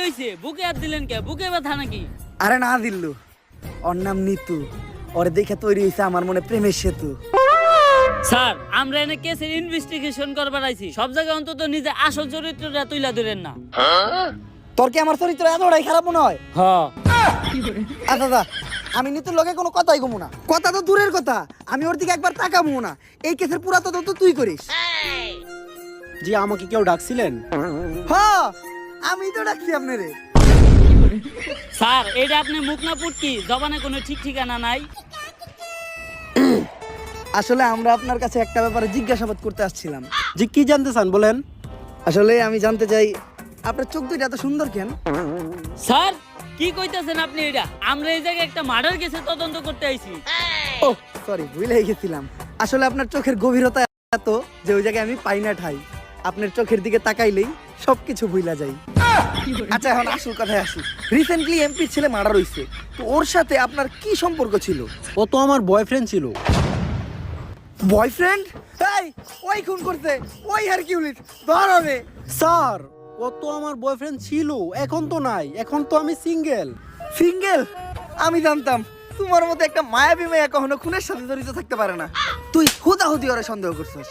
হইছে? বুকে হাত দিলেন কে? বুকে ব্যথা নাকি? আরে না দিল্লু, ওর নাম নিতু। ওরে দেখে তৈরি হয়েছে আমার মনে প্রেমের সেতু। স্যার, আমরা এনে কেসের ইনভেস্টিগেশন করবার আইছি। সব জায়গায় অন্তত নিজে আসল চরিত্রটা তুইলা ধরেন না। তোর কি আমার চরিত্র এতটাই খারাপ মনে হয়? হ্যাঁ। আচ্ছা দা, আমি নিতুর লগে কোনো কথাই কমু না। কথা তো দূরের কথা, আমি ওর দিকে একবার তাকাবো না। এই কেসের পুরা তদন্ত তুই করিস। জি, আমাকে কেউ ডাকছিলেন? হ্যাঁ, আমি তো ডাকছি আপনারে। স্যার, এটা আপনি মুখ না পুটকি, জবানে কোনো ঠিক ঠিকানা নাই। আসলে আমরা আপনার কাছে একটা ব্যাপারে জিজ্ঞাসাবাদ করতে আসছিলাম। জি, কি জানতে চান বলেন? আসলে আমি জানতে চাই আপনার চোখ দুইটা এত সুন্দর কেন? স্যার, কি কইতাছেন আপনি এটা? আমরা এই জায়গায় একটা মার্ডার কেসে তদন্ত করতে আইছি। ও সরি, ভুলে গেছিলাম। আসলে আপনার চোখের গভীরতা এত যে ওই জায়গায় আমি পাই না ঠাই। আপনার চোখের দিকে তাকাইলেই সবকিছু ভুলা যায়। আচ্ছা, এখন আসল কথায় আসি। রিসেন্টলি এমপি ছেলে মার্ডার হইছে, তো ওর সাথে আপনার কি সম্পর্ক ছিল? ও তো আমার বয়ফ্রেন্ড ছিল। বয়ফ্রেন্ড? এই, ওই খুন করতে, ওই হারকিউলিস ধর হবে। স্যার, ও তো আমার বয়ফ্রেন্ড ছিল, এখন তো নাই, এখন তো আমি সিঙ্গেল। সিঙ্গেল? আমি জানতাম তোমার মতো একটা মায়াবী মেয়ে কখনো খুনের সাথে জড়িত থাকতে পারে না। তুই হুদাহুদি ওরে সন্দেহ করছিস।